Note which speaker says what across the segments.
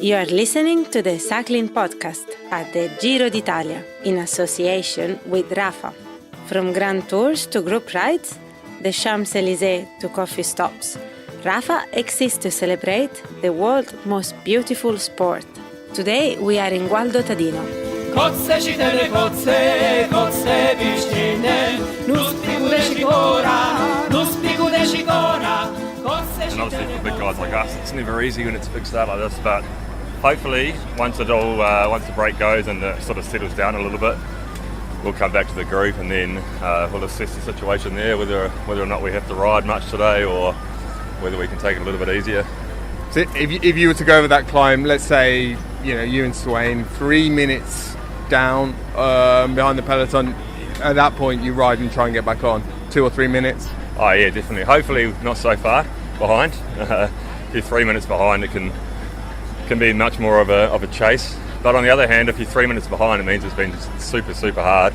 Speaker 1: You are listening to the Cycling Podcast at the Giro d'Italia in association with Rafa. From grand tours to group rides, the Champs-Élysées to coffee stops, Rafa exists to celebrate the world's most beautiful sport. Today we are in Gualdo Tadino.
Speaker 2: And obviously for big guys like us, it's never easy when it's a big start like this, but hopefully once the break goes and it sort of settles down a little bit, we'll come back to the group and then we'll assess the situation there, whether or not we have to ride much today or whether we can take it a little bit easier.
Speaker 3: So if you were to go over that climb, let's say you and Swain 3 minutes down behind the peloton, at that point you ride and try and get back on 2 or 3 minutes.
Speaker 2: Oh yeah, definitely. Hopefully not so far behind. If you're 3 minutes behind, it can be much more of a chase. But on the other hand, if you're 3 minutes behind, it means it's been super, super hard,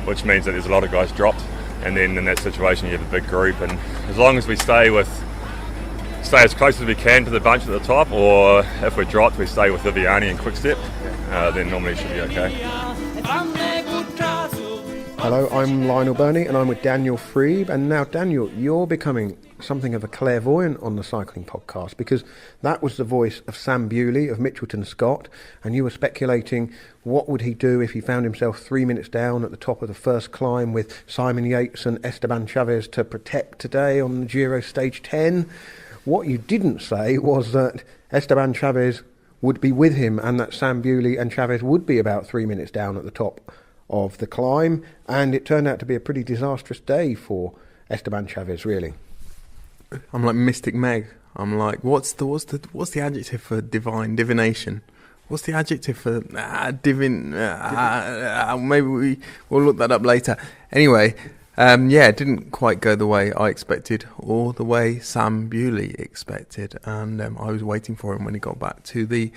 Speaker 2: which means that there's a lot of guys dropped. And then in that situation, you have a big group. And as long as we stay as close as we can to the bunch at the top, or if we're dropped, we stay with Viviani and Quickstep, then normally it should be okay.
Speaker 4: Hello, I'm Lionel Birnie and I'm with Daniel Friebe. And now, Daniel, you're becoming something of a clairvoyant on the cycling podcast, because that was the voice of Sam Bewley of Mitchelton-Scott, and you were speculating what would he do if he found himself 3 minutes down at the top of the first climb with Simon Yates and Esteban Chaves to protect today on the Giro stage 10. What you didn't say was that Esteban Chaves would be with him and that Sam Bewley and Chaves would be about 3 minutes down at the top of the climb, and it turned out to be a pretty disastrous day for Esteban Chaves, really.
Speaker 3: I'm like Mystic Meg. I'm like, what's the adjective for divination? What's the adjective for maybe we'll look that up later. Anyway, it didn't quite go the way I expected or the way Sam Bewley expected, and I was waiting for him when he got back to the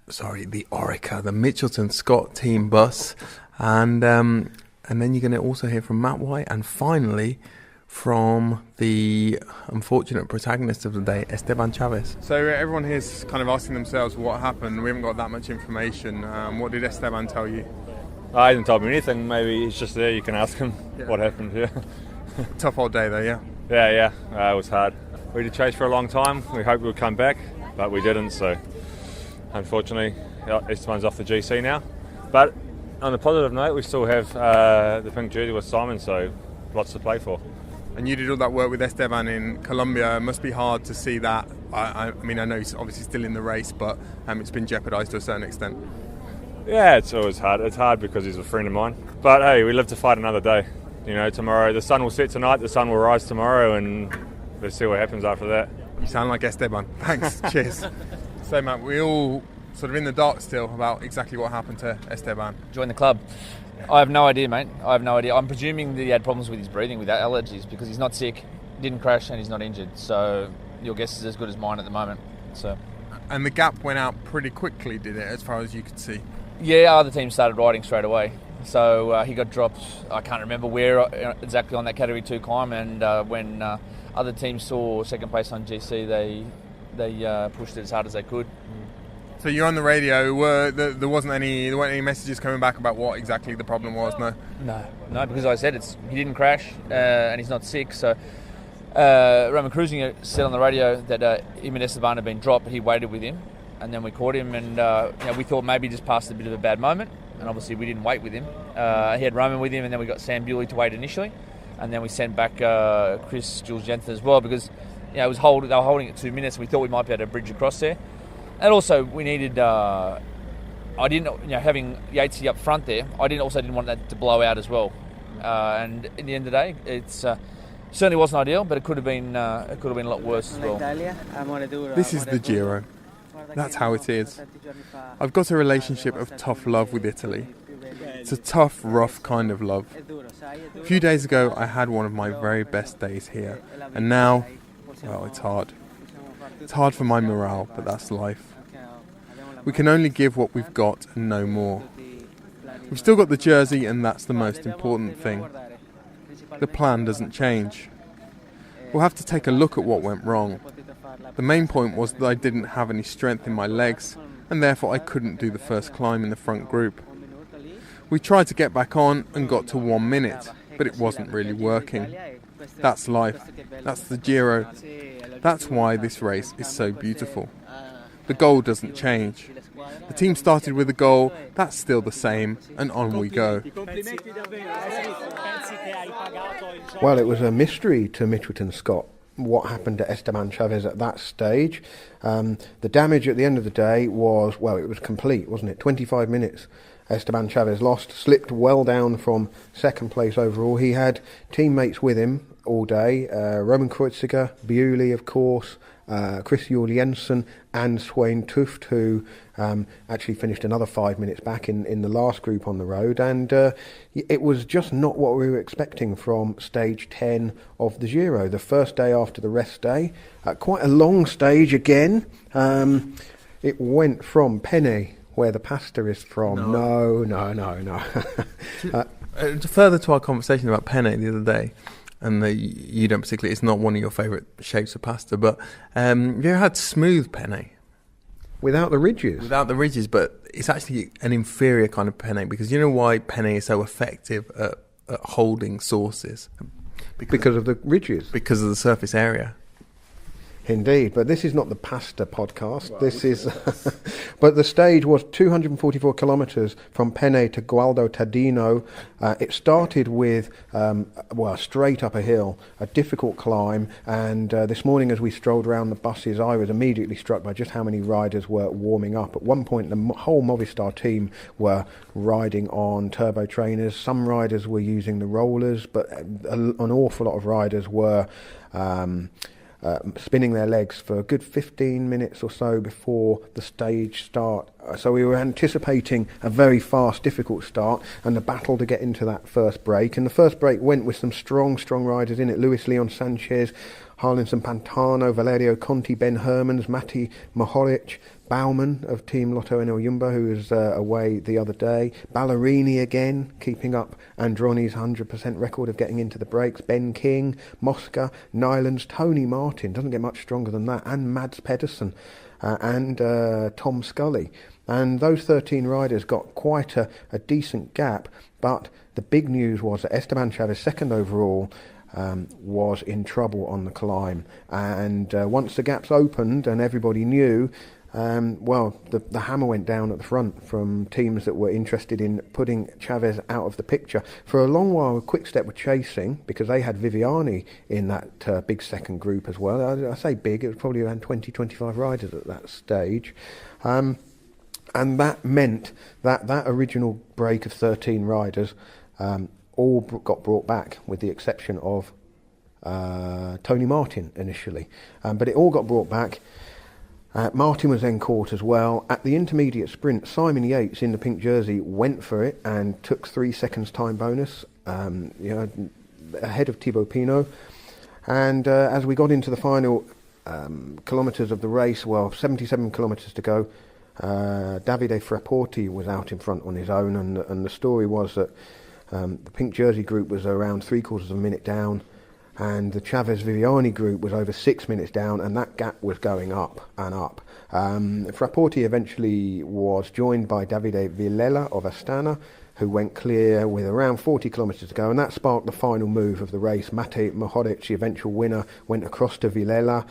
Speaker 3: the Mitchelton-Scott team bus, and then you're going to also hear from Matt White and finally from the unfortunate protagonist of the day, Esteban Chaves. So everyone here's kind of asking themselves what happened. We haven't got that much information. What did Esteban tell you?
Speaker 2: He didn't tell me anything. Maybe he's just there. You can ask him what happened here.
Speaker 3: Tough old day though, yeah?
Speaker 2: Yeah. It was hard. We did chase for a long time. We hoped we would come back, but we didn't. So unfortunately, Esteban's off the GC now. But on a positive note, we still have the pink jersey with Simon, so lots to play for.
Speaker 3: And you did all that work with Esteban in Colombia. It must be hard to see that. I mean, I know he's obviously still in the race, but it's been jeopardised to a certain extent. Yeah,
Speaker 2: it's always hard. It's hard because he's a friend of mine. But hey, we live to fight another day. Tomorrow, the sun will set tonight, the sun will rise tomorrow, and let's see what happens after that.
Speaker 3: You sound like Esteban. Thanks. Cheers. So, Matt, we all sort of in the dark still about exactly what happened to Esteban.
Speaker 5: Join the club. I have no idea, mate. I have no idea. I'm presuming that he had problems with his breathing, with allergies, because he's not sick, didn't crash, and he's not injured. So your guess is as good as mine at the moment. So. And
Speaker 3: the gap went out pretty quickly, did it, as far as you could see?
Speaker 5: Yeah, other teams started riding straight away. So he got dropped. I can't remember where exactly on that Category 2 climb. And when other teams saw second place on GC, they pushed it as hard as they could.
Speaker 3: So you're on the radio. There weren't any messages coming back about what exactly the problem was.
Speaker 5: No, because I said he didn't crash and he's not sick. So Roman Cruisinger said on the radio that him and Esteban had been dropped, but he waited with him, and then we caught him, and we thought maybe he just passed a bit of a bad moment, and obviously we didn't wait with him. He had Roman with him, and then we got Sam Bewley to wait initially, and then we sent back Chris Jules Jensen as well, because they were holding it 2 minutes, and we thought we might be able to bridge across there. And also, we needed. Having Yatesy up front there, I didn't want that to blow out as well. And in the end of the day, it's certainly wasn't ideal, but it could have been a lot worse as well.
Speaker 3: This is the Giro. That's how it is. I've got a relationship of tough love with Italy. It's a tough, rough kind of love. A few days ago, I had one of my very best days here, and now, well, it's hard. It's hard for my morale, but that's life. We can only give what we've got and no more. We've still got the jersey, and that's the most important thing. The plan doesn't change. We'll have to take a look at what went wrong. The main point was that I didn't have any strength in my legs, and therefore I couldn't do the first climb in the front group. We tried to get back on and got to 1 minute, but it wasn't really working. That's life. That's the Giro. That's why this race is so beautiful. The goal doesn't change. The team started with a goal, that's still the same, and on we go.
Speaker 4: Well, it was a mystery to Mitchelton-Scott what happened to Esteban Chaves at that stage. The damage at the end of the day was, well, it was complete, wasn't it? 25 minutes. Esteban Chaves lost, slipped well down from second place overall. He had teammates with him all day, Roman Kreuziger, Bewley, of course, Chris Jensen and Svein Tuft, who actually finished another 5 minutes back in the last group on the road, and it was just not what we were expecting from stage 10 of the Giro, the first day after the rest day. Quite a long stage again. It went from Penne, where the pasta is from. No.
Speaker 3: Further to our conversation about Penne the other day, and you don't particularly, it's not one of your favourite shapes of pasta, but have you ever had smooth penne?
Speaker 4: Without the ridges?
Speaker 3: Without the ridges, but it's actually an inferior kind of penne, because you know why penne is so effective at holding sauces?
Speaker 4: Because of the ridges?
Speaker 3: Because of the surface area.
Speaker 4: Indeed, but this is not the pasta podcast. Well, this is, but the stage was 244 kilometres from Penne to Gualdo Tadino. It started with, straight up a hill, a difficult climb, and this morning as we strolled around the buses, I was immediately struck by just how many riders were warming up. At one point, the whole Movistar team were riding on turbo trainers. Some riders were using the rollers, but an awful lot of riders were spinning their legs for a good 15 minutes or so before the stage start. So we were anticipating a very fast, difficult start and the battle to get into that first break. And the first break went with some strong riders in it. Luis Leon Sanchez, Harlinson Pantano, Valerio Conti, Ben Hermans, Matej, Mohoric, Baumann of Team Lotto NL Jumbo, who was away the other day. Ballerini again, keeping up Androni's 100% record of getting into the breaks. Ben King, Mosca, Nylands, Tony Martin, doesn't get much stronger than that, and Mads Pedersen and Tom Scully. And those 13 riders got quite a decent gap, but the big news was that Esteban Chaves, second overall, was in trouble on the climb. And once the gaps opened and everybody knew, the hammer went down at the front from teams that were interested in putting Chaves out of the picture. For a long while, Quick-Step were chasing, because they had Viviani in that big second group as well. I say big, it was probably around 20-25 riders at that stage. And that meant that original break of 13 riders all got brought back, with the exception of Tony Martin initially. But it all got brought back. Martin was then caught as well. At the intermediate sprint, Simon Yates in the pink jersey went for it and took 3 seconds time bonus, ahead of Thibaut Pinot. And as we got into the final kilometres of the race, 77 kilometres to go, Davide Frapporti was out in front on his own, and the story was that the pink jersey group was around 3/4 of a minute down, and the Chaves Viviani group was over 6 minutes down, and that gap was going up and up. Frapporti eventually was joined by Davide Villela of Astana, who went clear with around 40 kilometres to go, and that sparked the final move of the race. Matej Mohoric, the eventual winner, went across to Villela.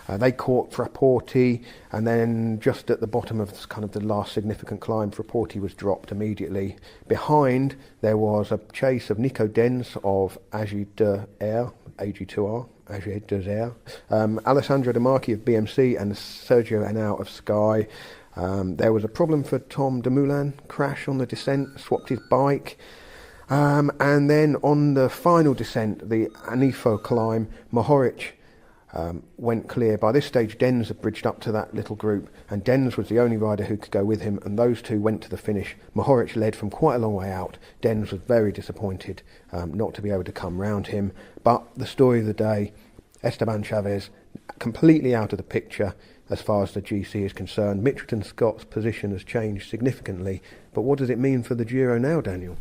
Speaker 4: They caught Frapporti, and then just at the bottom of kind of the last significant climb, Frapporti was dropped immediately. Behind, there was a chase of Nico Denz of AG2R, Alessandro De Marchi of BMC, and Sergio Henao of Sky. There was a problem for Tom Dumoulin, crash on the descent, swapped his bike. And then on the final descent, the Anifo climb, Mohoric went clear. By this stage, Denz had bridged up to that little group, and Denz was the only rider who could go with him, and those two went to the finish. Mohoric led from quite a long way out. Denz was very disappointed not to be able to come round him. But the story of the day, Esteban Chaves completely out of the picture as far as the GC is concerned. Mitchelton-Scott's position has changed significantly, but what does it mean for the Giro now, Daniel?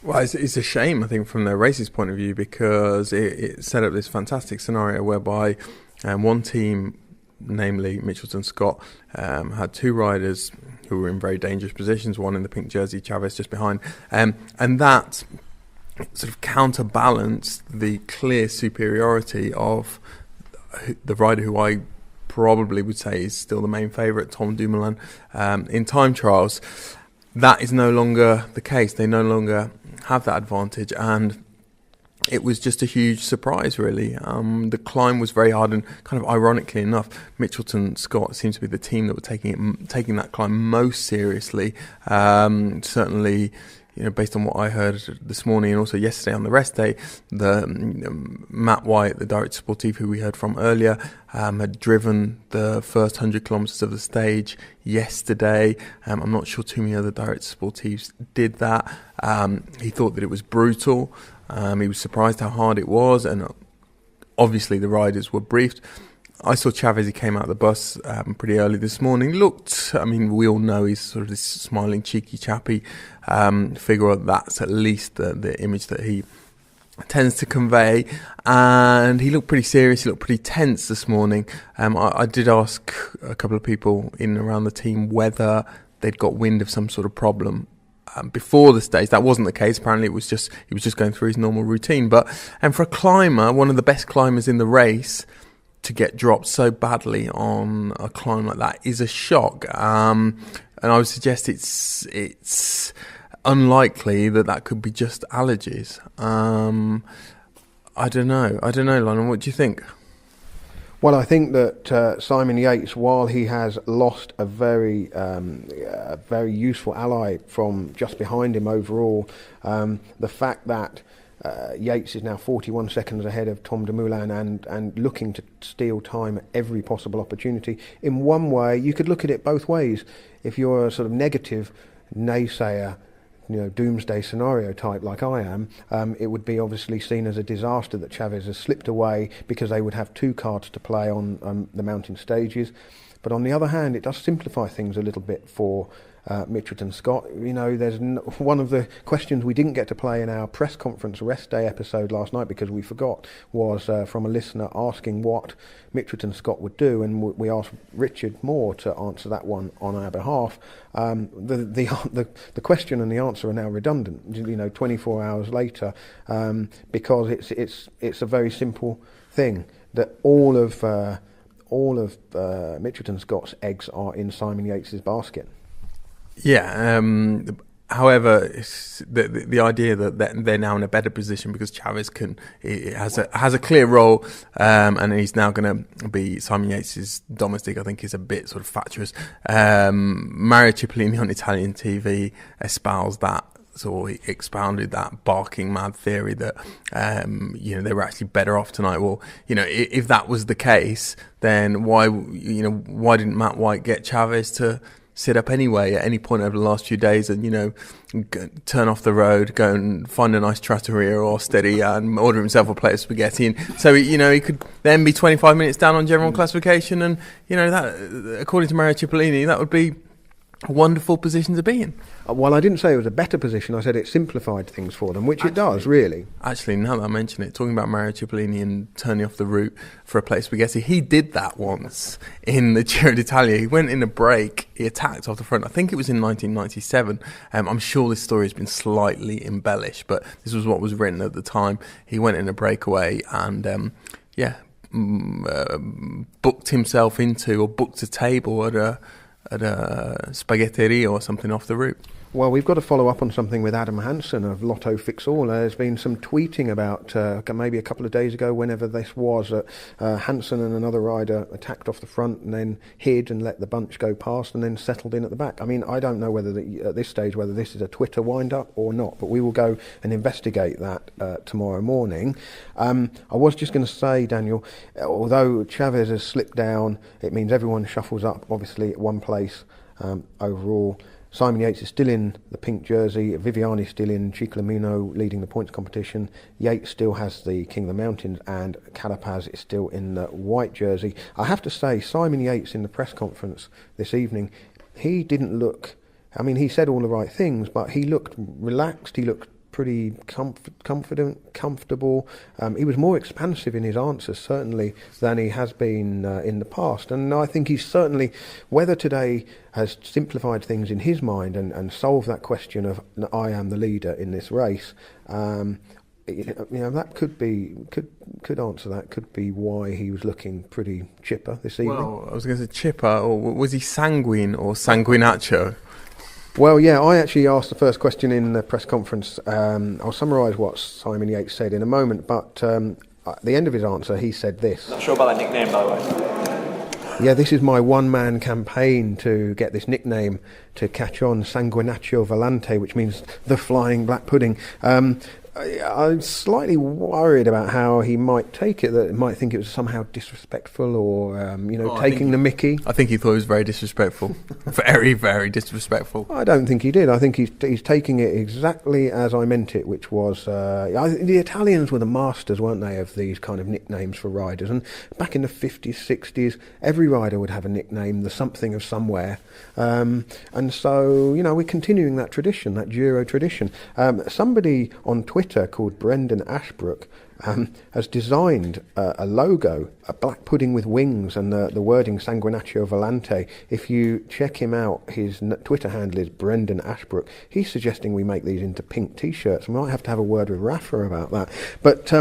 Speaker 3: Well, it's a shame, I think, from the race's point of view, because it set up this fantastic scenario whereby one team namely Mitchelton-Scott, had two riders who were in very dangerous positions, one in the pink jersey, Chaves just behind, and that sort of counterbalanced the clear superiority of the rider who I probably would say is still the main favourite, Tom Dumoulin, in time trials. That is no longer the case. They no longer have that advantage, and it was just a huge surprise, really. The climb was very hard, and kind of ironically enough, Mitchelton-Scott seems to be the team that were taking that climb most seriously. Certainly, based on what I heard this morning and also yesterday on the rest day, the Matt White, the director sportif who we heard from earlier, had driven the first 100 kilometres of the stage yesterday. I'm not sure too many other director sportifs did that. He thought that it was brutal. He was surprised how hard it was, and obviously the riders were briefed. I saw Chaves, he came out of the bus pretty early this morning. We all know he's sort of this smiling, cheeky, chappy figure. That's at least the image that he tends to convey. And he looked pretty serious, he looked pretty tense this morning. I did ask a couple of people in and around the team whether they'd got wind of some sort of problem before the stage. That wasn't the case. Apparently he was just going through his normal routine. And for a climber, one of the best climbers in the race, to get dropped so badly on a climb like that is a shock. And I would suggest it's unlikely that could be just allergies. I don't know, Lionel. What do you think?
Speaker 4: Well, I think that Simon Yates, while he has lost a very useful ally from just behind him overall, the fact that Yates is now 41 seconds ahead of Tom Dumoulin and looking to steal time at every possible opportunity. In one way, you could look at it both ways. If you're a sort of negative naysayer, doomsday scenario type like I am, it would be obviously seen as a disaster that Chaves has slipped away, because they would have two cards to play on the mountain stages. But on the other hand, it does simplify things a little bit for Mitchelton-Scott. There's one of the questions we didn't get to play in our press conference rest day episode last night because we forgot, was from a listener asking what Mitchelton-Scott would do, and we asked Richard Moore to answer that one on our behalf. The question and the answer are now redundant, 24 hours later, because it's a very simple thing that all of Mitchelton-Scott's eggs are in Simon Yates's basket.
Speaker 3: Yeah. However, the idea that they're now in a better position because Chaves has a clear role, and he's now going to be Simon Yates' domestique, I think is a bit sort of fatuous. Mario Cipollini on Italian TV espoused that. So he expounded that barking mad theory that they were actually better off tonight. Well, if that was the case, then why didn't Matt White get Chaves to sit up anyway at any point over the last few days and turn off the road, go and find a nice trattoria or steria and order himself a plate of spaghetti, and so he could then be 25 minutes down on general classification, and that, according to Mario Cipollini, that would be a wonderful position to be in.
Speaker 4: Well, I didn't say it was a better position. I said it simplified things for them, which it does, really. Actually,
Speaker 3: now that I mention it, talking about Mario Cipollini and turning off the route for a plate of spaghetti, he did that once in the Giro d'Italia. He went in a break, he attacked off the front. I think it was in 1997. I'm sure this story has been slightly embellished, but this was what was written at the time. He went in a breakaway and, booked himself into, or booked a table at a spaghetteria or something off the route.
Speaker 4: Well, we've got to follow up on something with Adam Hansen of Lotto Fix All. There's been some tweeting about, maybe a couple of days ago, whenever this was, Hansen and another rider attacked off the front and then hid and let the bunch go past and then settled in at the back. I mean, I don't know whether at this stage whether this is a Twitter wind-up or not, but we will go and investigate that tomorrow morning. I was just going to say, Daniel, although Chaves has slipped down, it means everyone shuffles up, obviously, at one place overall. Simon Yates is still in the pink jersey, Viviani still in Ciclamino leading the points competition, Yates still has the King of the Mountains, and Carapaz is still in the white jersey. I have to say, Simon Yates in the press conference this evening, he didn't look, he said all the right things, but he looked relaxed, he looked pretty confident, comfortable. He was more expansive in his answers, certainly, than he has been in the past. And I think he's certainly, whether today has simplified things in his mind and solved that question of I am the leader in this race, that could answer that. Could be why he was looking pretty chipper this evening.
Speaker 3: Well, I was going to say chipper, or was he sanguine or sanguinaccio?
Speaker 4: Well, yeah, I actually asked the first question in the press conference. I'll summarise what Simon Yates said in a moment, but at the end of his answer, he said this.
Speaker 6: Not sure about that nickname, by the way.
Speaker 4: Yeah, this is my one-man campaign to get this nickname to catch on, Sanguinaccio Volante, which means the flying black pudding. I'm slightly worried about how he might take it, that he might think it was somehow disrespectful or, taking the mickey.
Speaker 3: I think he thought it was very disrespectful. Very, very disrespectful.
Speaker 4: I don't think he did. I think he's taking it exactly as I meant it, which was... the Italians were the masters, weren't they, of these kind of nicknames for riders. And back in the 50s, 60s, every rider would have a nickname, the something of somewhere. And so, we're continuing that tradition, that Giro tradition. Somebody on Twitter called Brendan Ashbrook has designed a logo, a black pudding with wings and the wording Sanguinaccio Volante. If you check him out, his Twitter handle is Brendan Ashbrook. He's suggesting we make these into pink T-shirts. We might have to have a word with Rafa about that. But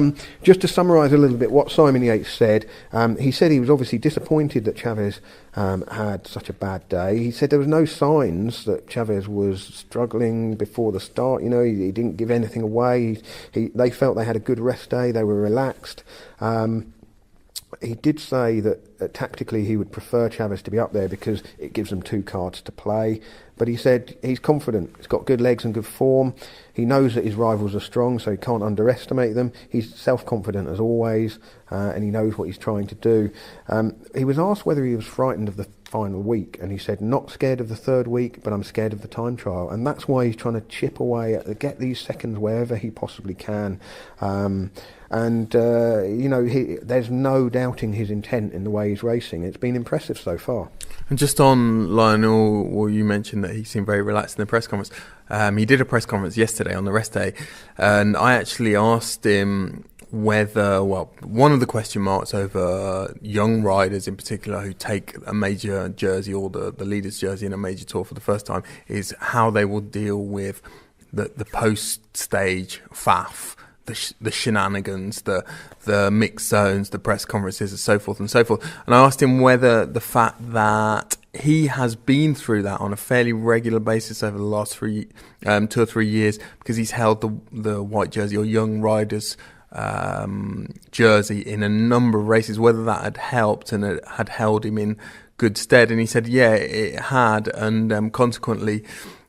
Speaker 4: just to summarise a little bit what Simon Yates said, he said he was obviously disappointed that Chaves had such a bad day. He said there was no signs that Chaves was struggling before the start. He didn't give anything away. They felt they had a good rest day. They were relaxed. He did say that tactically he would prefer Chaves to be up there because it gives them two cards to play. But he said he's confident. He's got good legs and good form. He knows that his rivals are strong, so he can't underestimate them. He's self-confident as always, and he knows what he's trying to do. He was asked whether he was frightened of the final week, and he said, not scared of the third week, but I'm scared of the time trial. And that's why he's trying to chip away at get these seconds wherever he possibly can. There's no doubting his intent in the way he's racing. It's been impressive so far.
Speaker 3: And just on Lionel, well, you mentioned that he seemed very relaxed in the press conference. He did a press conference yesterday on the rest day, and I actually asked him whether, one of the question marks over young riders in particular who take a major jersey or the leader's jersey in a major tour for the first time is how they will deal with the post-stage faff, the shenanigans, the mixed zones, the press conferences, and so forth and so forth. And I asked him whether the fact that he has been through that on a fairly regular basis over the last 2 or 3 years, because he's held the white jersey or young riders jersey in a number of races, whether that had helped and it had held him in good stead. And he said, yeah, it had, and consequently,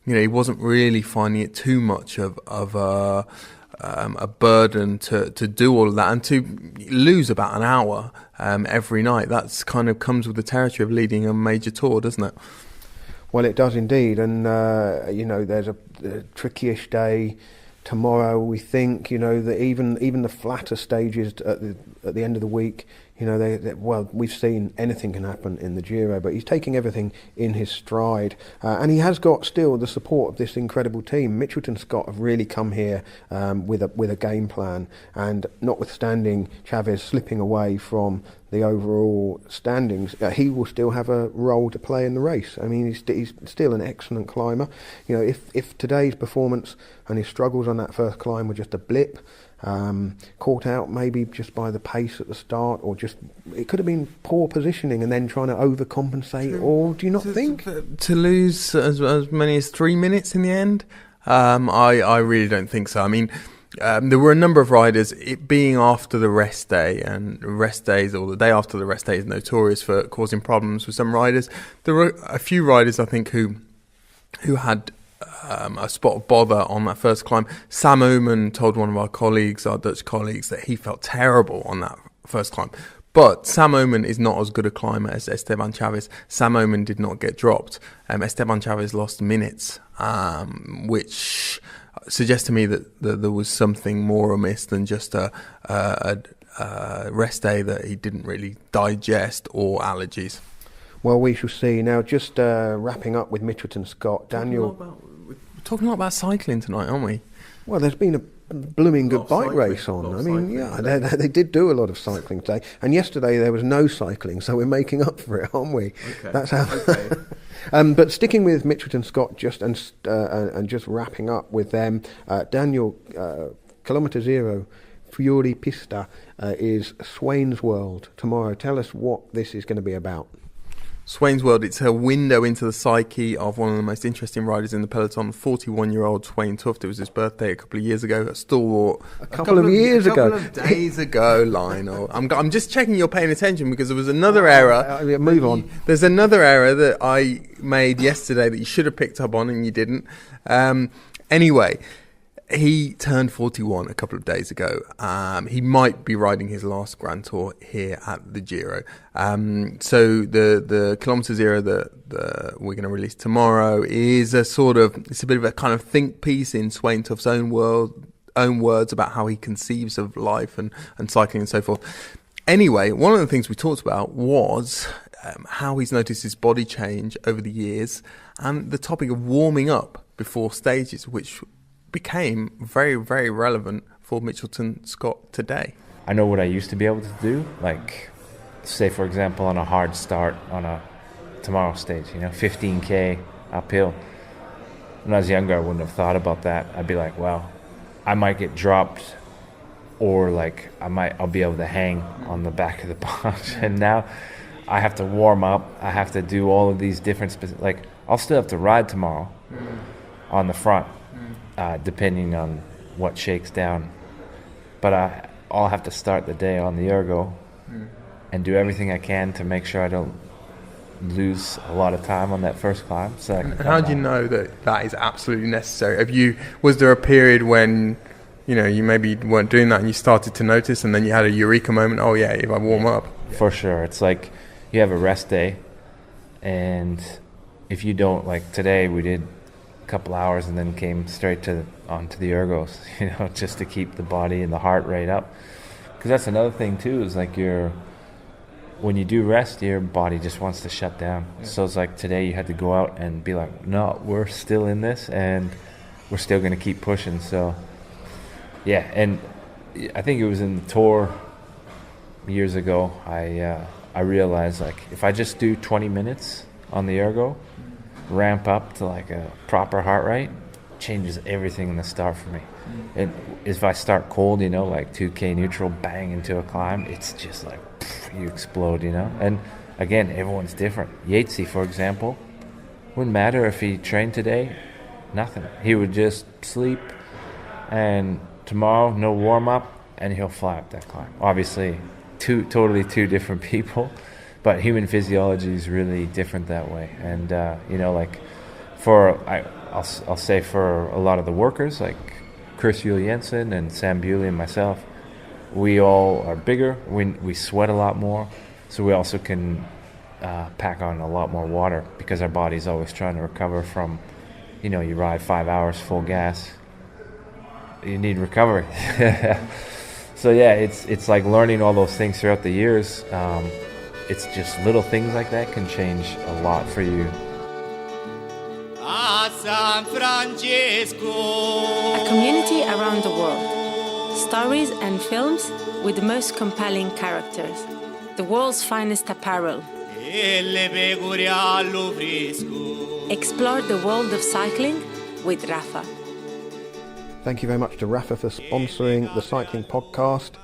Speaker 3: he wasn't really finding it too much of a burden to do all of that and to lose about an hour every night. That's kind of comes with the territory of leading a major tour, doesn't it?
Speaker 4: Well, it does indeed, and there's a tricky-ish day tomorrow. We think that even the flatter stages at the end of the week, we've seen anything can happen in the Giro, but he's taking everything in his stride, and he has got still the support of this incredible team. Mitchelton-Scott have really come here with a game plan, and notwithstanding Chaves slipping away from the overall standings, he will still have a role to play in the race. I mean, he's still an excellent climber. If today's performance and his struggles on that first climb were just a blip, caught out maybe just by the pace at the start, or just it could have been poor positioning and then trying to overcompensate. Or do you not think
Speaker 3: to lose as many as 3 minutes in the end? I really don't think so. I mean, there were a number of riders, it being after the rest day, and rest days or the day after the rest day is notorious for causing problems with some riders. There were a few riders, I think, who had a spot of bother on that first climb. Sam Oman told one of our Dutch colleagues, that he felt terrible on that first climb. But Sam Oman is not as good a climber as Esteban Chaves. Sam Oman did not get dropped. Esteban Chaves lost minutes, which suggests to me that there was something more amiss than just a rest day that he didn't really digest, or allergies.
Speaker 4: Well, we shall see. Now, just wrapping up with Mitchelton-Scott, Daniel...
Speaker 3: We're talking a lot about cycling tonight, aren't we?
Speaker 4: Well, there's been a blooming good bike race on. I mean,
Speaker 3: cycling.
Speaker 4: they did do a lot of cycling today. And yesterday there was no cycling, so we're making up for it, aren't we?
Speaker 3: Okay.
Speaker 4: That's how.
Speaker 3: Okay.
Speaker 4: But sticking with Mitchelton-Scott and just wrapping up with them, Daniel, Kilometre Zero, Fuori Pista is Swain's World tomorrow. Tell us what this is going to be about.
Speaker 3: Swain's World, it's a window into the psyche of one of the most interesting riders in the peloton, 41-year-old Swain Tuft. It was his birthday a couple of years ago, a stalwart.
Speaker 4: A couple of years ago.
Speaker 3: A couple of days ago, Lionel. I'm just checking you're paying attention, because there was another error.
Speaker 4: Move on.
Speaker 3: There's another error that I made yesterday that you should have picked up on and you didn't. Anyway, he turned 41 a couple of days ago. He might be riding his last Grand Tour here at the Giro. So the Kilometre Zero that we're going to release tomorrow is it's a bit of a kind of think piece in Swain Tuft's own words about how he conceives of life and cycling and so forth. Anyway, one of the things we talked about was how he's noticed his body change over the years, and the topic of warming up before stages, which became very, very relevant for Mitchelton-Scott today.
Speaker 7: I know what I used to be able to do, like, say, for example, on a hard start on a tomorrow stage, 15K uphill. When I was younger, I wouldn't have thought about that. I'd be like, well, I might get dropped, or like I'll be able to hang on the back of the bunch. And now I have to warm up. I have to do all of these different, I'll still have to ride tomorrow on the front. Depending on what shakes down. But I'll have to start the day on the ergo and do everything I can to make sure I don't lose a lot of time on that first climb. So
Speaker 3: and how do you know that is absolutely necessary? Was there a period when you maybe weren't doing that and you started to notice, and then you had a eureka moment, oh yeah, if I warm up?
Speaker 7: For sure. It's like you have a rest day, and if you don't, like today we did couple hours and then came straight onto the ergos, just to keep the body and the heart rate up. Because that's another thing too, is like when you do rest, your body just wants to shut down. Yeah. So it's like today you had to go out and be like, no, we're still in this and we're still going to keep pushing. So yeah, and I think it was in the Tour years ago, I realized, like, if I just do 20 minutes on the ergo, ramp up to like a proper heart rate, changes everything in the start for me. And if I start cold, like 2K neutral, bang into a climb, it's just like you explode, And again, everyone's different. Yatesy, for example, wouldn't matter if he trained today, nothing. He would just sleep, and tomorrow no warm up, and he'll fly up that climb. Obviously, totally two different people. But human physiology is really different that way, and I'll say for a lot of the workers like Chris Jensen and Sam Bewley and myself, we all are bigger. We sweat a lot more, so we also can pack on a lot more water because our body's always trying to recover from, you ride 5 hours full gas, you need recovery. So yeah, it's like learning all those things throughout the years. It's just little things like that can change a lot for you.
Speaker 1: A community around the world. Stories and films with the most compelling characters. The world's finest apparel. Explore the world of cycling with Rafa.
Speaker 4: Thank you very much to Rafa for sponsoring the cycling podcast.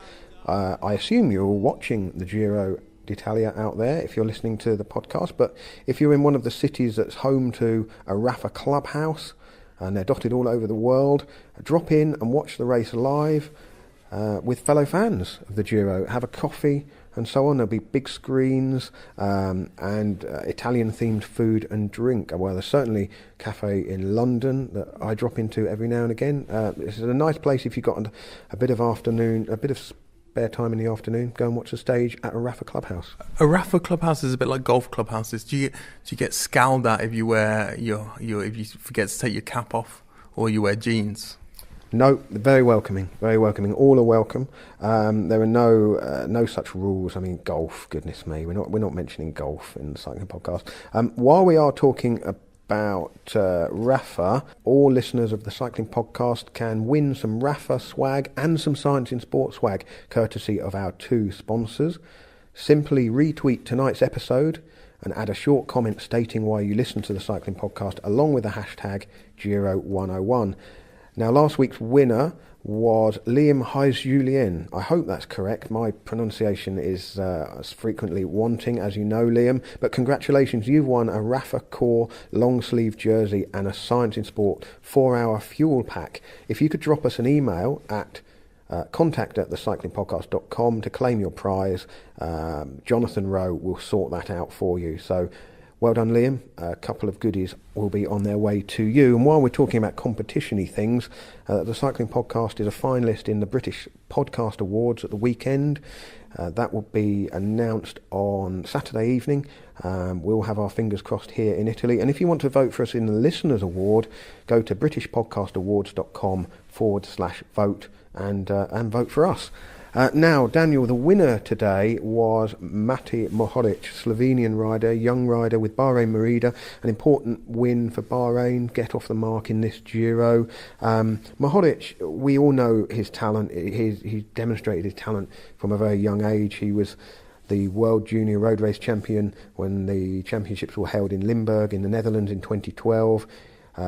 Speaker 4: I assume you're all watching the Giro d'Italia out there if you're listening to the podcast, but if you're in one of the cities that's home to a Rafa clubhouse, and they're dotted all over the world, drop in and watch the race live with fellow fans of the Giro. Have a coffee and so on. There'll be big screens and Italian-themed food and drink. Well, there's certainly a cafe in London that I drop into every now and again. This is a nice place if you've got a bit of spare time in the afternoon. Go and watch the stage at a Rafa clubhouse.
Speaker 3: A Rafa clubhouse is a bit like golf clubhouses. Do you get scowled at if you wear if you forget to take your cap off or you wear jeans?
Speaker 4: No, very welcoming, very welcoming. All are welcome. There are no such rules. I mean, golf. Goodness me, we're not mentioning golf in the cycling podcast. While we are talking about Rafa. All listeners of the Cycling Podcast can win some Rafa swag and some Science in Sport swag, courtesy of our 2 sponsors. Simply retweet tonight's episode and add a short comment stating why you listen to the Cycling Podcast, along with the hashtag Giro101. Now, last week's winner was Liam Heiss-Julien. I hope that's correct. My pronunciation is frequently wanting, as you know, Liam. But congratulations, you've won a Rafa Core long sleeve jersey and a Science in Sport 4-hour fuel pack. If you could drop us an email at contact@thecyclingpodcast.com to claim your prize, Jonathan Rowe will sort that out for you. So well done, Liam. A couple of goodies will be on their way to you. And while we're talking about competition-y things, the Cycling Podcast is a finalist in the British Podcast Awards at the weekend. That will be announced on Saturday evening. We'll have our fingers crossed here in Italy. And if you want to vote for us in the Listeners' Award, go to britishpodcastawards.com/vote and vote for us. Now, Daniel, the winner today was Matej Mohoric, Slovenian rider, young rider with Bahrain Merida. An important win for Bahrain, get off the mark in this Giro. Mohoric, we all know his talent. He's demonstrated his talent from a very young age. He was the World Junior Road Race Champion when the championships were held in Limburg in the Netherlands in 2012.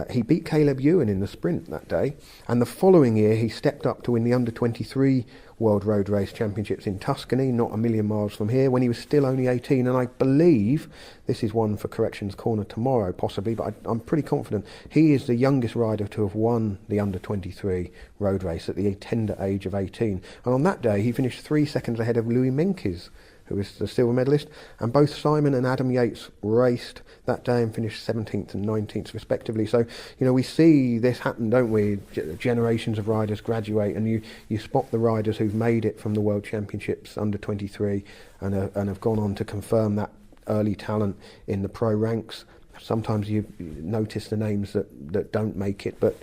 Speaker 4: He beat Caleb Ewan in the sprint that day, and the following year he stepped up to win the Under-23 World Road Race Championships in Tuscany, not a million miles from here, when he was still only 18, and I believe, this is one for Corrections Corner tomorrow possibly, but I'm pretty confident, he is the youngest rider to have won the Under-23 road race at the tender age of 18, and on that day he finished 3 seconds ahead of Louis Menkes, who was the silver medalist, and both Simon and Adam Yates raced that day and finished 17th and 19th respectively. So, you know, we see this happen, don't we? Generations of riders graduate, and you spot the riders who've made it from the World Championships under 23 and have gone on to confirm that early talent in the pro ranks. Sometimes you notice the names that don't make it, but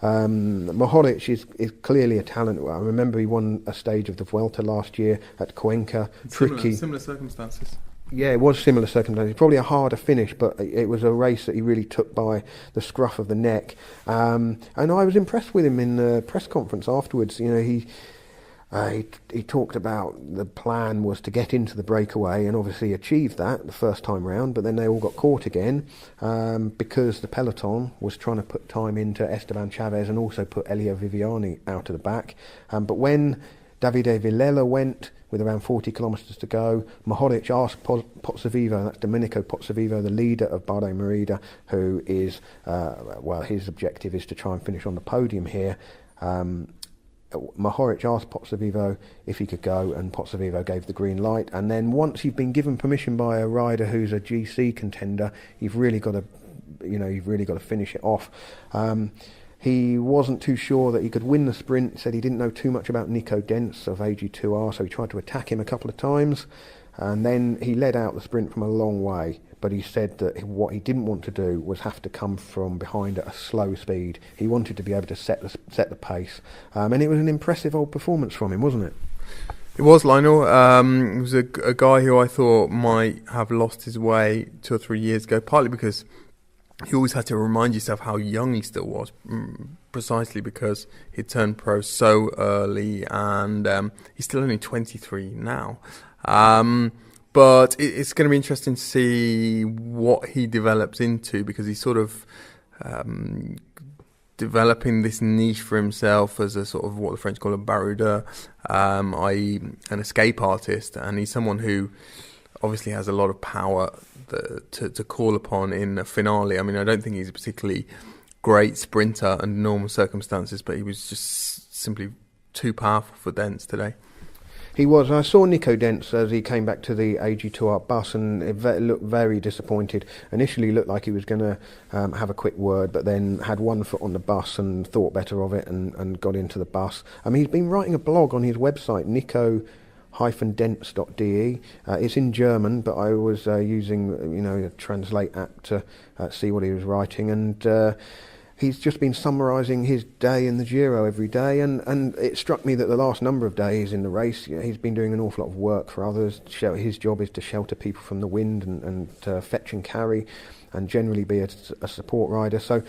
Speaker 4: Mohoric is clearly a talent. I remember he won a stage of the Vuelta last year at Cuenca.
Speaker 3: Similar circumstances.
Speaker 4: Yeah, it was similar circumstances. Probably a harder finish, but it was a race that he really took by the scruff of the neck. And I was impressed with him in the press conference afterwards. You know, he talked about the plan was to get into the breakaway and obviously achieved that the first time round, but then they all got caught again because the peloton was trying to put time into Esteban Chaves and also put Elia Viviani out of the back. But when Davide Villela went with around 40 kilometres to go, Mohoric asked Pozzovivo, that's Domenico Pozzovivo, the leader of Bahrain Merida, who is, his objective is to try and finish on the podium here. Mohoric asked Pozzovivo if he could go, and Pozzovivo gave the green light. And then once you've been given permission by a rider who's a GC contender, you've really got to finish it off. He wasn't too sure that he could win the sprint. He said he didn't know too much about Nico Denz of AG2R, so he tried to attack him a couple of times, and then he led out the sprint from a long way. But he said that what he didn't want to do was have to come from behind at a slow speed. He wanted to be able to set the pace. And it was an impressive old performance from him, wasn't it?
Speaker 3: It was, Lionel. It was a guy who I thought might have lost his way 2 or 3 years ago, partly because you always had to remind yourself how young he still was, precisely because he turned pro so early, and he's still only 23 now. But it's going to be interesting to see what he develops into, because he's sort of developing this niche for himself as a sort of what the French call a baroudeur, i.e. an escape artist, and he's someone who obviously has a lot of power to call upon in a finale. I mean, I don't think he's a particularly great sprinter under normal circumstances, but he was just simply too powerful for Denz today.
Speaker 4: He was. I saw Nico Denz as he came back to the AG2R bus, and it looked very disappointed. Initially looked like he was going to have a quick word, but then had one foot on the bus and thought better of it and got into the bus. I mean, he's been writing a blog on his website, nico-denz.de. It's in German, but I was using a Translate app to see what he was writing, and he's just been summarising his day in the Giro every day, and it struck me that the last number of days in the race, he's been doing an awful lot of work for others. His job is to shelter people from the wind and fetch and carry, and generally be a support rider. So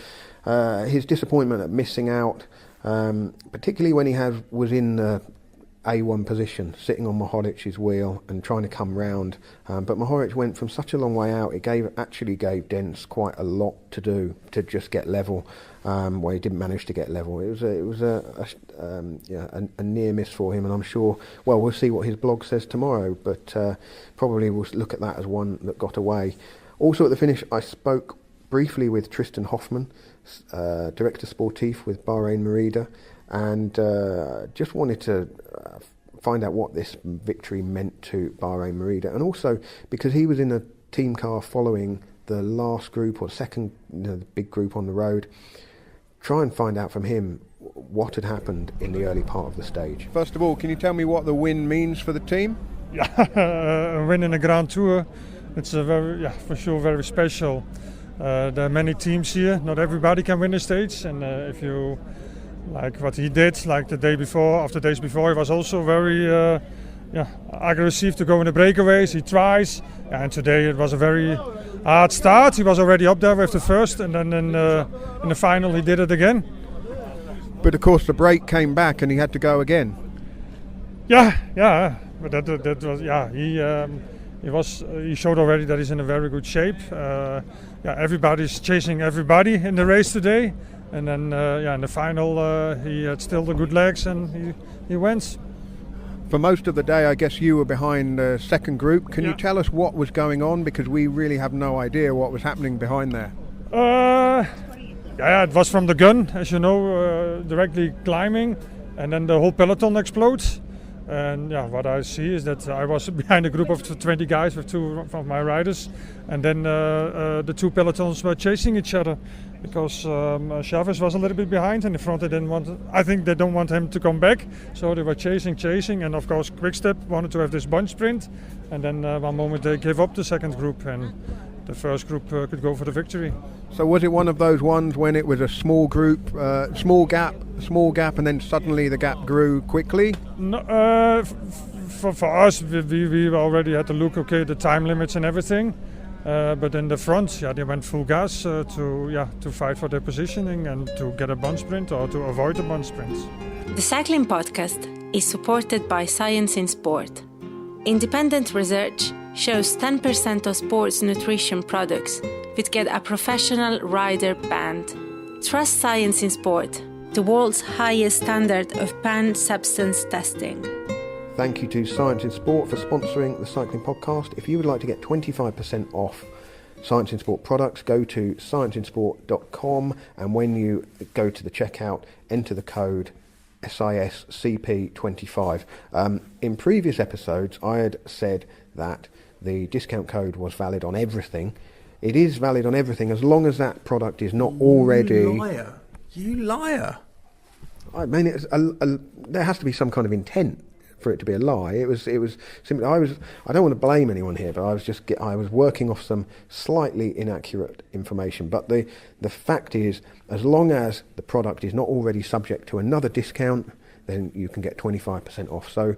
Speaker 4: his disappointment at missing out, particularly when he was in the A1 position, sitting on Mohoric's wheel and trying to come round. But Mohoric went from such a long way out, it actually gave Denz quite a lot to do to just get level, where he didn't manage to get level. It was a near miss for him, and I'm sure, well, we'll see what his blog says tomorrow, but probably we'll look at that as one that got away. Also at the finish, I spoke briefly with Tristan Hoffmann, Director Sportif with Bahrain Merida, and just wanted to find out what this victory meant to Bahrain Merida, and also because he was in a team car following the last group or second, the big group on the road, try and find out from him what had happened in the early part of the stage. First of all, can you tell me what the win means for the team?
Speaker 8: Yeah, a win in a Grand Tour, it's a for sure very special. There are many teams here, not everybody can win a stage, and if you like what he did, like the day before, after days before, he was also very aggressive to go in the breakaways. He tries, and today it was a very hard start. He was already up there with the first, and then in the final he did it again.
Speaker 4: But of course the break came back and he had to go again.
Speaker 8: Yeah, but that was he showed already that he's in a very good shape. Everybody's chasing everybody in the race today. And then, in the final, he had still the good legs, and he wins.
Speaker 4: For most of the day, I guess you were behind the second group. Can you tell us what was going on? Because we really have no idea what was happening behind there.
Speaker 8: It was from the gun, as you know, directly climbing, and then the whole peloton explodes. And what I see is that I was behind a group of 20 guys with two of my riders, and then the two pelotons were chasing each other because Chaves was a little bit behind, and in front I think they don't want him to come back, so they were chasing, and of course Quickstep wanted to have this bunch sprint, and then one moment they gave up the second group, and the first group could go for the victory.
Speaker 4: So was it one of those ones when it was a small group, small gap, and then suddenly the gap grew quickly?
Speaker 8: No, for us, we already had to look, the time limits and everything. But in the front, they went full gas to fight for their positioning and to get a bunch sprint or to avoid a bunch sprint.
Speaker 1: The Cycling Podcast is supported by Science in Sport. Independent research shows 10% of sports nutrition products would get a professional rider banned. Trust Science in Sport, the world's highest standard of banned substance testing.
Speaker 4: Thank you to Science in Sport for sponsoring the Cycling Podcast. If you would like to get 25% off Science in Sport products, go to scienceinsport.com, and when you go to the checkout, enter the code SISCP25. In previous episodes, I had said that the discount code was valid on everything. It is valid on everything as long as that product is not already...
Speaker 3: You liar.
Speaker 4: I mean, there has to be some kind of intent for it to be a lie. It was simply, I don't want to blame anyone here, but I was working off some slightly inaccurate information. But the fact is, as long as the product is not already subject to another discount, then you can get 25% off. So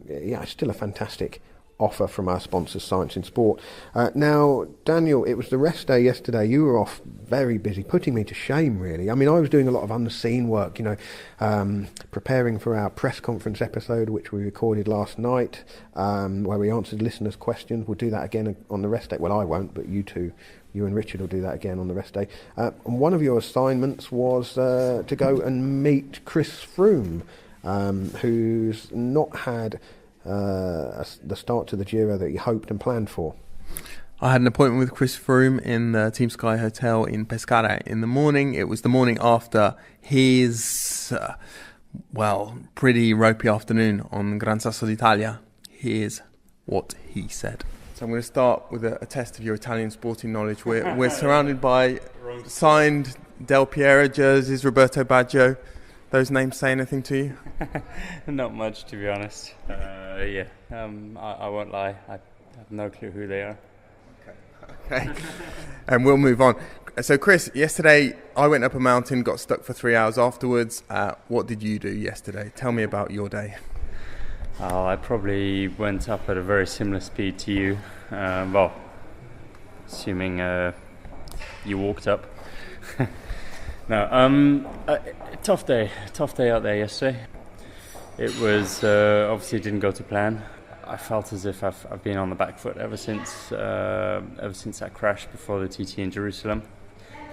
Speaker 4: it's still a fantastic offer from our sponsors, Science in Sport. Now, Daniel, it was the rest day yesterday. You were off very busy, putting me to shame, really. I mean, I was doing a lot of unseen work, preparing for our press conference episode, which we recorded last night, where we answered listeners' questions. We'll do that again on the rest day. Well, I won't, but you and Richard will do that again on the rest day. And one of your assignments was to go and meet Chris Froome, who's not had the start to the Giro that you hoped and planned for.
Speaker 3: I had an appointment with Chris Froome in the Team Sky Hotel in Pescara in the morning. It was the morning after his, pretty ropey afternoon on Gran Sasso d'Italia. Here's what he said. So I'm going to start with a test of your Italian sporting knowledge. We're surrounded by signed Del Piero jerseys, Roberto Baggio. Those names say anything to you?
Speaker 6: Not much, to be honest. I won't lie. I have no clue who they are.
Speaker 3: Okay. And we'll move on. So Chris, yesterday I went up a mountain, got stuck for 3 hours afterwards. What did you do yesterday? Tell me about your day.
Speaker 6: I probably went up at a very similar speed to you. Assuming you walked up. No, tough day out there yesterday. It was obviously didn't go to plan. I felt as if I've been on the back foot ever since that crash before the TT in Jerusalem.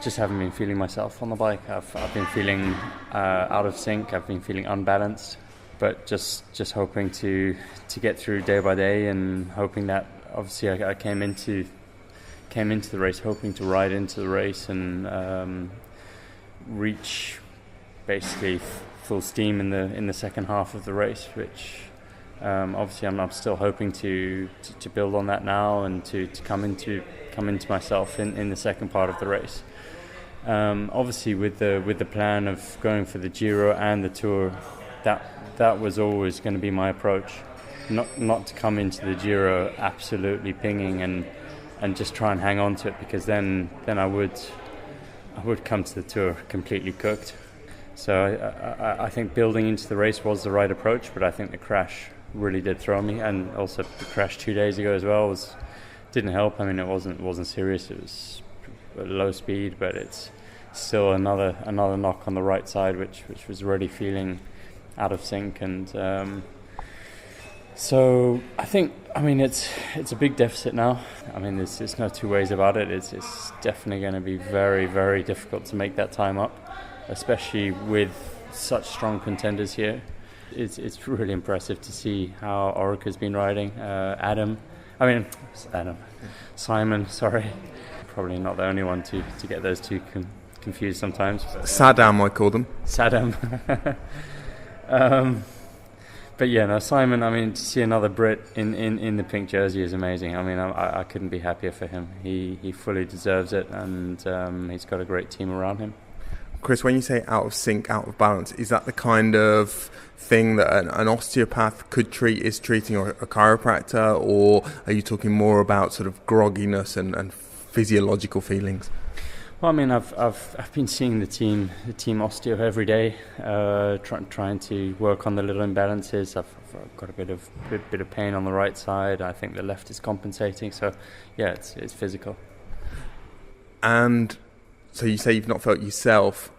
Speaker 6: Just haven't been feeling myself on the bike. I've been feeling out of sync. I've been feeling unbalanced. But just hoping to get through day by day, and hoping that obviously I came into the race hoping to ride into the race and reach basically full steam in the second half of the race, which obviously I'm still hoping to build on that now and to come into myself in the second part of the race. Obviously with the plan of going for the Giro and the Tour, that was always going to be my approach, not to come into the Giro absolutely pinging and just try and hang on to it, because then I would come to the Tour completely cooked. So I think building into the race was the right approach, but I think the crash really did throw me, and also the crash 2 days ago as well didn't help. I mean, it wasn't serious. It was low speed, but it's still another knock on the right side, which was really feeling out of sync. And so I think, I mean, it's a big deficit now. I mean, there's no two ways about it. It's definitely going to be very, very difficult to make that time up, especially with such strong contenders here. It's really impressive to see how Orica's been riding. Simon, sorry. Probably not the only one to get those two confused sometimes.
Speaker 3: Saddam, I call them.
Speaker 6: Saddam. But yeah, no, Simon, I mean, to see another Brit in the pink jersey is amazing. I mean, I couldn't be happier for him. He fully deserves it, and he's got a great team around him.
Speaker 3: Chris, when you say out of sync, out of balance, is that the kind of thing that an osteopath is treating, or a chiropractor, or are you talking more about sort of grogginess and physiological feelings?
Speaker 6: Well, I mean, I've been seeing the team osteo every day, trying to work on the little imbalances. I've got a bit of pain on the right side. I think the left is compensating. So, yeah, it's physical.
Speaker 3: And so you say you've not felt yourself.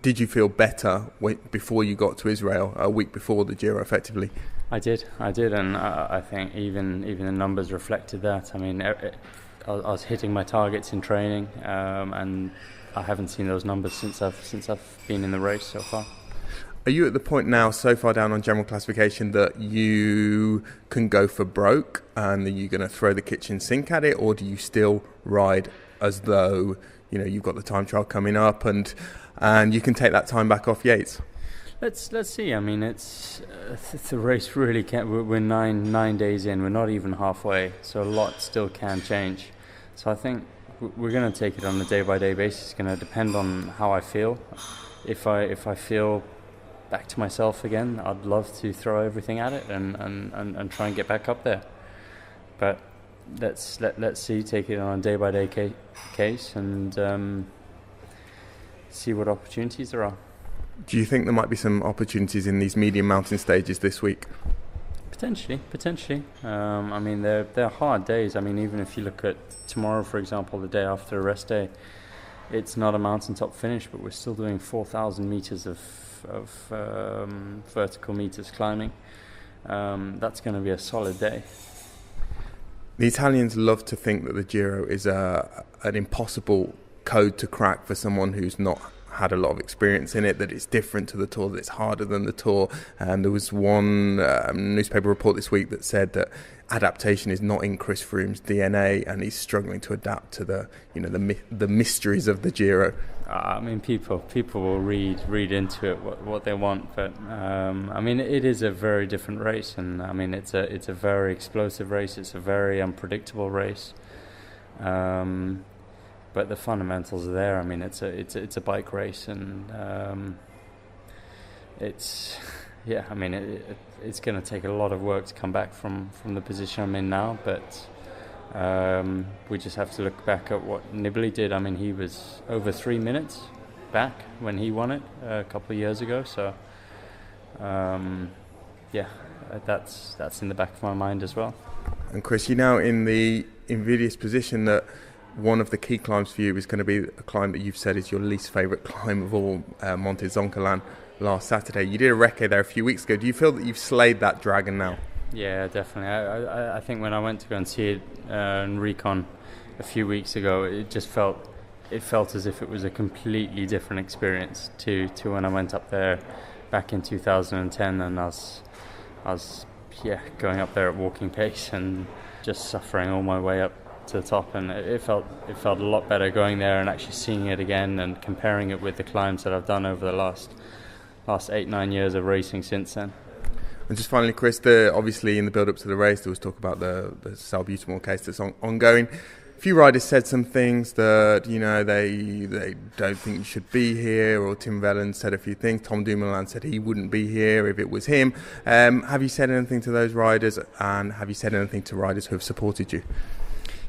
Speaker 3: Did you feel better before you got to Israel, a week before the Giro, effectively?
Speaker 6: I did, and I think even the numbers reflected that. I mean, I was hitting my targets in training, and I haven't seen those numbers since I've been in the race so far.
Speaker 3: Are you at the point now, so far down on general classification, that you can go for broke and that you're going to throw the kitchen sink at it, or do you still ride as though you've got the time trial coming up and you can take that time back off Yates?
Speaker 6: Let's see. I mean, it's the race really can't. We're nine days in. We're not even halfway, so a lot still can change. So I think we're going to take it on a day-by-day basis. It's going to depend on how I feel. If I feel back to myself again, I'd love to throw everything at it and try and get back up there. But let's see. Take it on a day-by-day case and see what opportunities there are.
Speaker 3: Do you think there might be some opportunities in these medium mountain stages this week?
Speaker 6: Potentially. I mean, they're hard days. I mean, even if you look at tomorrow, for example, the day after a rest day, it's not a mountaintop finish, but we're still doing 4,000 meters of vertical meters climbing. That's going to be a solid day.
Speaker 3: The Italians love to think that the Giro is an impossible code to crack for someone who's not had a lot of experience in it, that it's different to the Tour, that it's harder than the Tour. And there was one newspaper report this week that said that adaptation is not in Chris Froome's DNA, and he's struggling to adapt to the mysteries of the Giro.
Speaker 6: I mean, people will read into it what they want, but I mean, it is a very different race, and I mean, it's a very explosive race. It's a very unpredictable race. But the fundamentals are there. I mean, it's a bike race, and it's going to take a lot of work to come back from the position I'm in now. But We just have to look back at what Nibali did. I mean, he was over 3 minutes back when he won it a couple of years ago. So, that's in the back of my mind as well.
Speaker 3: And Chris, you're now in the invidious position that one of the key climbs for you is going to be a climb that you've said is your least favourite climb of all, Monte Zoncolan last Saturday. You did a recce there a few weeks ago. Do you feel that you've slayed that dragon now?
Speaker 6: Yeah, definitely. I think when I went to go and see it in Recon a few weeks ago, it felt as if it was a completely different experience to when I went up there back in 2010, and I was going up there at walking pace and just suffering all my way up to the top, and it felt a lot better going there and actually seeing it again and comparing it with the climbs that I've done over the last 8-9 years of racing since then.
Speaker 3: And just finally, Chris, obviously in the build-up to the race, there was talk about the salbutamol case that's ongoing. A few riders said some things that, they don't think you should be here, or Tim Vellens said a few things. Tom Dumoulin said he wouldn't be here if it was him. Have you said anything to those riders, and have you said anything to riders who have supported you?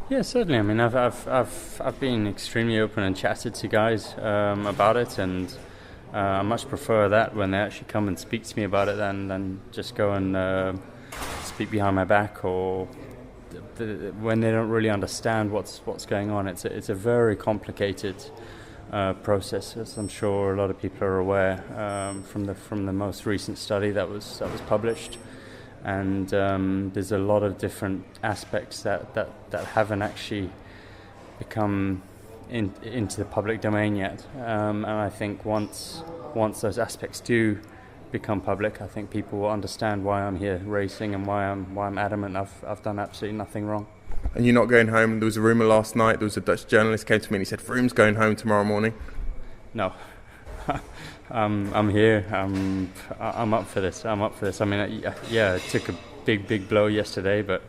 Speaker 6: Yeah, certainly. I mean, I've been extremely open and chatted to guys about it, and I much prefer that when they actually come and speak to me about it than just go and speak behind my back, or when they don't really understand what's going on. It's a very complicated process, as I'm sure a lot of people are aware from the most recent study that was published. And there's a lot of different aspects that haven't actually become into the public domain yet. And I think once those aspects do become public, I think people will understand why I'm here racing and why I'm adamant I've done absolutely nothing wrong.
Speaker 3: And you're not going home? There was a rumour last night, there was a Dutch journalist came to me and he said Froome's going home tomorrow morning.
Speaker 6: No. I'm here. I'm up for this. I mean, it took a big blow yesterday, but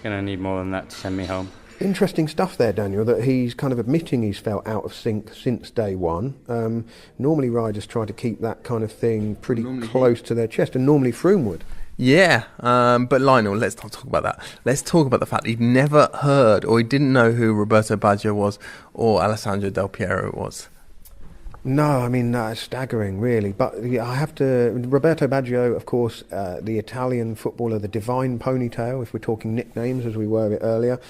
Speaker 6: going to need more than that to send me home.
Speaker 4: Interesting stuff there, Daniel, that he's kind of admitting he's felt out of sync since day one. Normally riders try to keep that kind of thing pretty close to their chest, and normally Froome would.
Speaker 3: Yeah, but Lionel, let's not talk about that. Let's talk about the fact that he'd never heard, or he didn't know who Roberto Baggio was or Alessandro Del Piero was.
Speaker 4: No, I mean, it's staggering, really. But I have to... Roberto Baggio, of course, the Italian footballer, the divine ponytail, if we're talking nicknames, as we were a bit earlier,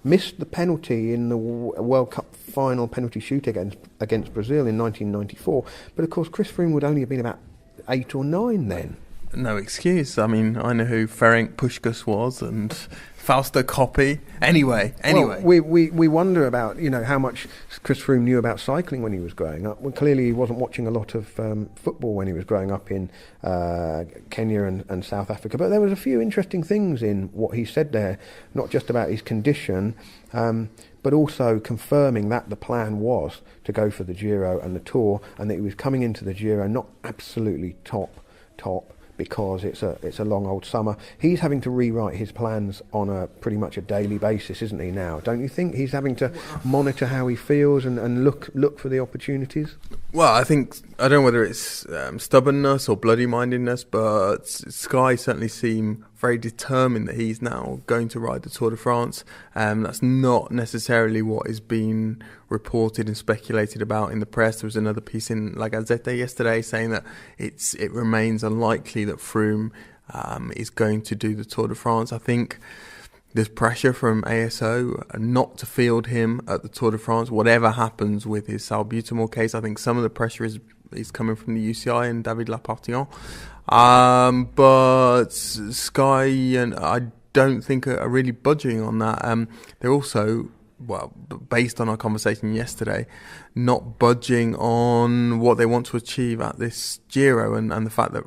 Speaker 4: missed the penalty in the World Cup final penalty shoot against Brazil in 1994. But, of course, Chris Froome would only have been about 8 or 9 then.
Speaker 3: No excuse. I mean, I know who Ferenc Puskas was and Fausto Coppi. Anyway.
Speaker 4: Well, we wonder about, how much Chris Froome knew about cycling when he was growing up. Well, clearly he wasn't watching a lot of football when he was growing up in Kenya and South Africa. But there was a few interesting things in what he said there, not just about his condition, but also confirming that the plan was to go for the Giro and the Tour, and that he was coming into the Giro not absolutely top, because it's a long old summer. He's having to rewrite his plans on a pretty much a daily basis, isn't he now? Don't you think he's having to monitor how he feels and look for the opportunities?
Speaker 3: Well, I don't know whether it's stubbornness or bloody-mindedness, but Sky certainly seem very determined that he's now going to ride the Tour de France. That's not necessarily what is being reported and speculated about in the press. There was another piece in La Gazzetta yesterday saying that it remains unlikely that Froome is going to do the Tour de France. I think there's pressure from ASO not to field him at the Tour de France, whatever happens with his salbutamol case. I think some of the pressure is coming from the UCI and David Lapartillon. But Sky and I don't think are really budging on that. They're also, based on our conversation yesterday, not budging on what they want to achieve at this Giro, and the fact that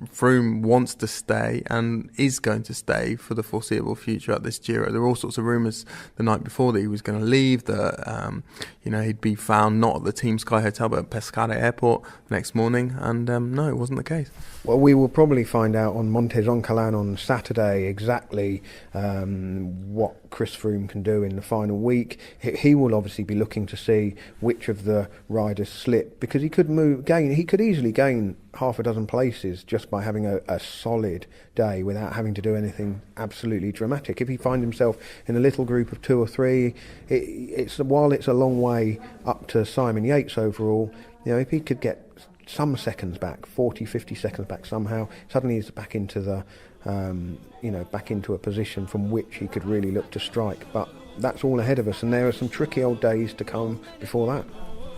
Speaker 3: Froome wants to stay and is going to stay for the foreseeable future at this Giro. There were all sorts of rumours the night before that he was going to leave, that he'd be found not at the Team Sky Hotel but at Pescara Airport the next morning, and no, it wasn't the case.
Speaker 4: Well, we will probably find out on Monte Zoncolan on Saturday exactly what Chris Froome can do in the final week. He will obviously be looking to see which of the riders slip, because he could easily gain half a dozen places just by having a solid day without having to do anything absolutely dramatic. If he finds himself in a little group of 2 or 3, while it's a long way up to Simon Yates overall, if he could get some seconds back, 40, 50 seconds back somehow, suddenly he's back into the, back into a position from which he could really look to strike. But that's all ahead of us, and there are some tricky old days to come before that.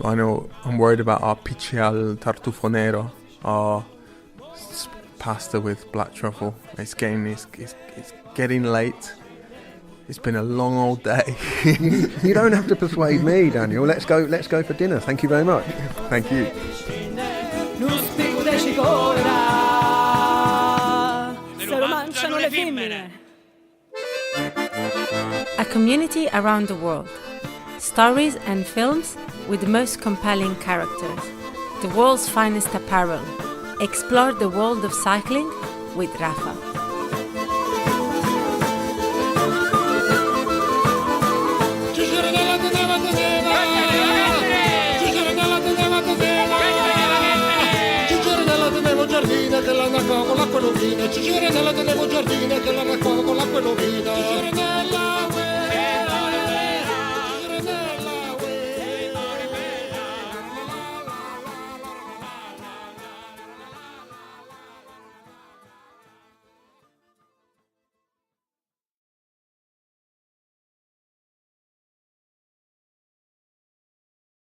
Speaker 3: I know I'm worried about our pici al tartufo nero, our pasta with black truffle. It's getting late. It's been a long old day.
Speaker 4: You don't have to persuade me, Daniel. Let's go for dinner. Thank you very much.
Speaker 3: Thank you.
Speaker 1: A community around the world. Stories and films with the most compelling characters. The world's finest apparel. Explore the world of cycling with Rafa.
Speaker 9: Con l'acqua non fine, ci gira nella tenevo giardina che la